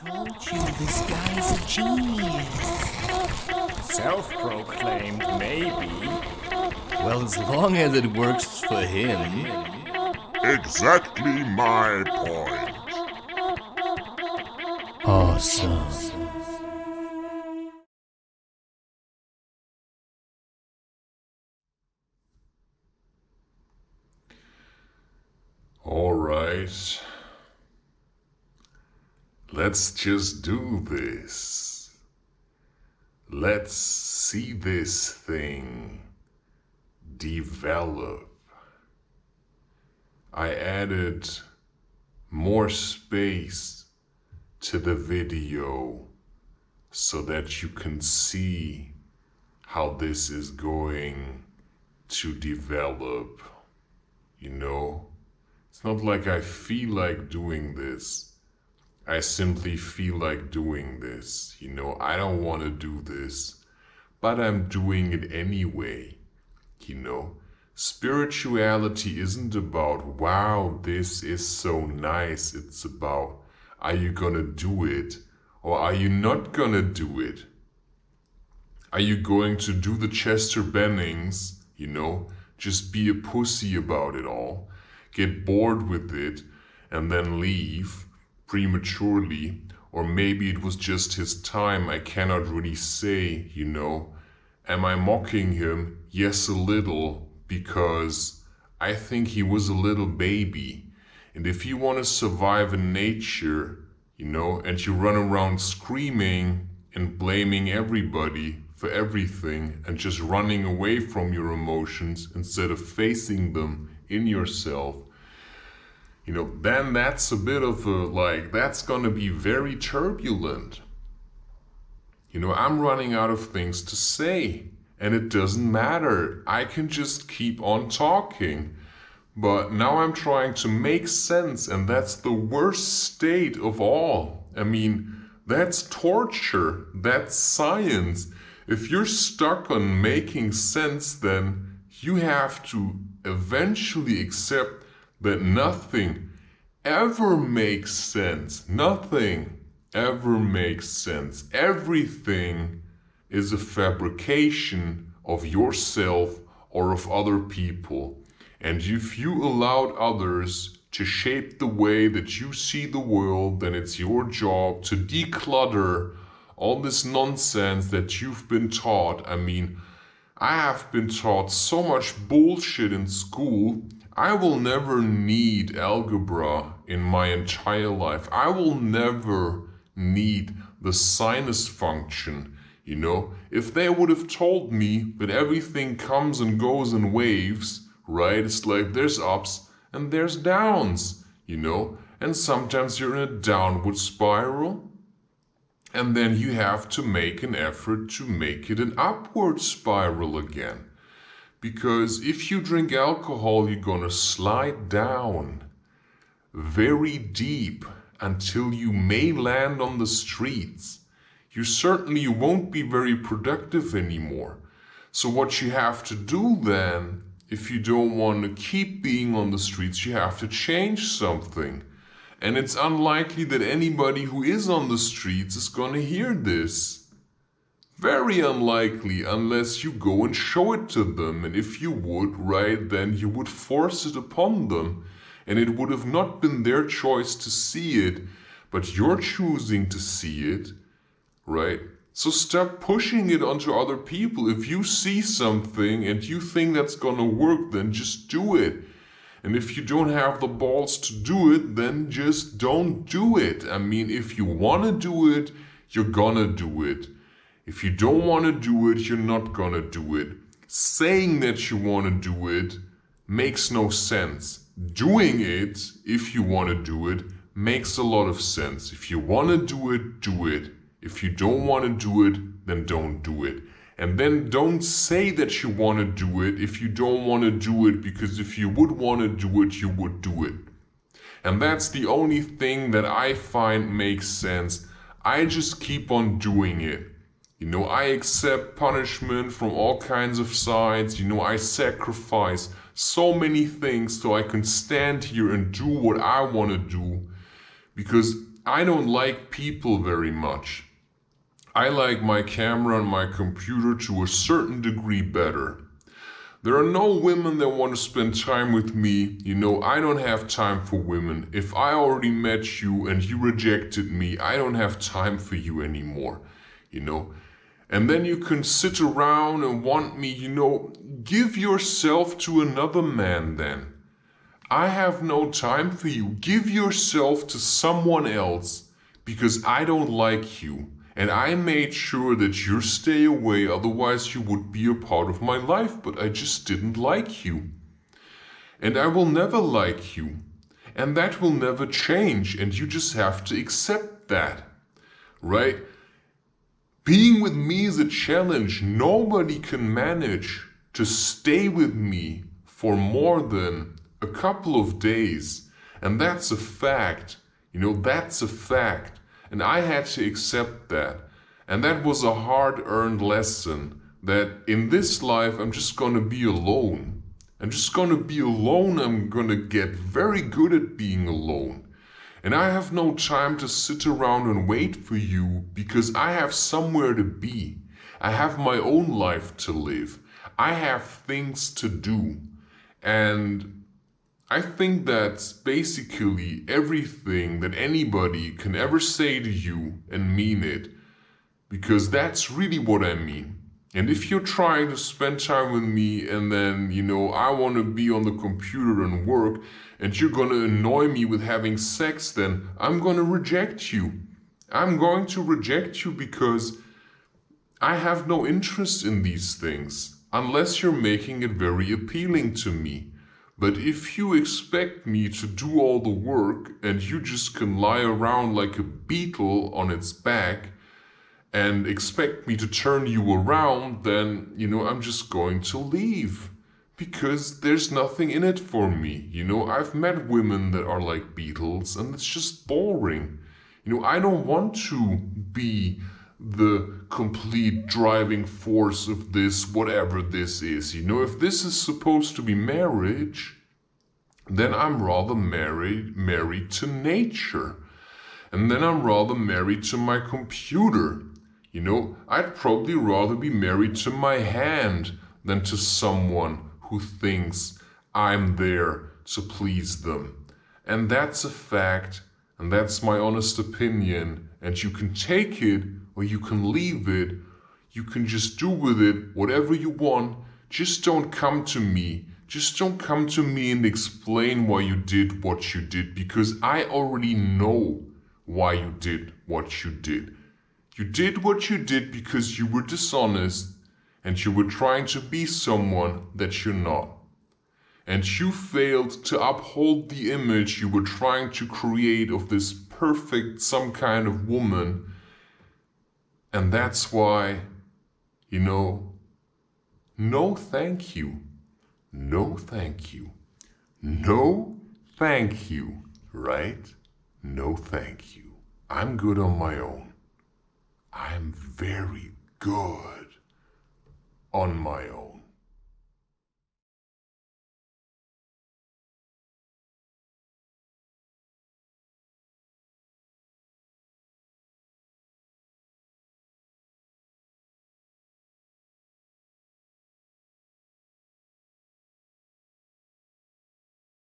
told you this guy's a genius. Self-proclaimed, maybe. Well, as long as it works for him. Exactly my point. Awesome. All right. Let's just do this. Let's see this thing develop. I added more space to the video so that you can see how this is going to develop. You know, it's not like I feel like doing this. I simply feel like doing this. You know, I don't want to do this, but I'm doing it anyway. You know, spirituality isn't about, wow, this is so nice. It's about, are you gonna do it or are you not gonna do it? Are you going to do the Chester Bennings, you know, just be a pussy about it all, get bored with it, and then leave prematurely? Or maybe it was just his time, I cannot really say, you know. Am I mocking him? Yes, a little, because I think he was a little baby. And if you want to survive in nature, you know, and you run around screaming and blaming everybody for everything and just running away from your emotions instead of facing them in yourself, you know, then that's a bit of a, that's gonna be very turbulent. You know, I'm running out of things to say, and it doesn't matter. I can just keep on talking. But now I'm trying to make sense, and that's the worst state of all. I mean, that's torture. That's science. If you're stuck on making sense, then you have to eventually accept that nothing ever makes sense. Nothing ever makes sense. Everything is a fabrication of yourself or of other people. And if you allowed others to shape the way that you see the world, then it's your job to declutter all this nonsense that you've been taught. I mean, I have been taught so much bullshit in school. I will never need algebra in my entire life. I will never need the sinus function. You know, if they would have told me that everything comes and goes in waves, right? It's like there's ups and there's downs, you know, and sometimes you're in a downward spiral, and then you have to make an effort to make it an upward spiral again. Because if you drink alcohol, you're gonna slide down very deep until you may land on the streets. You certainly won't be very productive anymore. So what you have to do then, if you don't want to keep being on the streets, you have to change something. And it's unlikely that anybody who is on the streets is going to hear this. Very unlikely, unless you go and show it to them. And if you would, right, then you would force it upon them. And it would have not been their choice to see it, but you're choosing to see it, right? So stop pushing it onto other people. If you see something and you think that's gonna work, then just do it. And if you don't have the balls to do it, then just don't do it. I mean, if you wanna do it, you're gonna do it. If you don't wanna do it, you're not gonna do it. Saying that you wanna do it makes no sense. Doing it, if you wanna do it, makes a lot of sense. If you wanna do it, do it. If you don't want to do it, then don't do it. And then don't say that you want to do it if you don't want to do it, because if you would want to do it, you would do it. And that's the only thing that I find makes sense. I just keep on doing it. You know, I accept punishment from all kinds of sides. You know, I sacrifice so many things so I can stand here and do what I want to do, because I don't like people very much. I like my camera and my computer to a certain degree better. There are no women that want to spend time with me. I don't have time for women. If I already met you and you rejected me, I don't have time for you anymore. And then you can sit around and want me, give yourself to another man then. I have no time for you. Give yourself to someone else because I don't like you. And I made sure that you stay away, otherwise you would be a part of my life, but I just didn't like you. And I will never like you. And that will never change, and you just have to accept that. Right? Being with me is a challenge. Nobody can manage to stay with me for more than a couple of days. And that's a fact. That's a fact. And I had to accept that. And that was a hard-earned lesson that in this life I'm just gonna be alone. I'm just gonna be alone. I'm gonna get very good at being alone. And I have no time to sit around and wait for you because I have somewhere to be. I have my own life to live. I have things to do. And I think that's basically everything that anybody can ever say to you and mean it. Because that's really what I mean. And if you're trying to spend time with me and then, I want to be on the computer and work and you're going to annoy me with having sex, then I'm going to reject you. I'm going to reject you because I have no interest in these things unless you're making it very appealing to me. But if you expect me to do all the work and you just can lie around like a beetle on its back and expect me to turn you around, then, I'm just going to leave. Because there's nothing in it for me. I've met women that are like beetles and it's just boring. I don't want to be the complete driving force of this, whatever this is. If this is supposed to be marriage, then I'm rather married to nature. And then I'm rather married to my computer. I'd probably rather be married to my hand than to someone who thinks I'm there to please them. And that's a fact, and that's my honest opinion, and you can take it or you can leave it. You can just do with it whatever you want. Just don't come to me. Just don't come to me and explain why you did what you did, because I already know why you did what you did. You did what you did because you were dishonest and you were trying to be someone that you're not. And you failed to uphold the image you were trying to create of this perfect some kind of woman. And that's why, no thank you. No thank you. No thank you, right? No thank you. I'm good on my own. I'm very good on my own.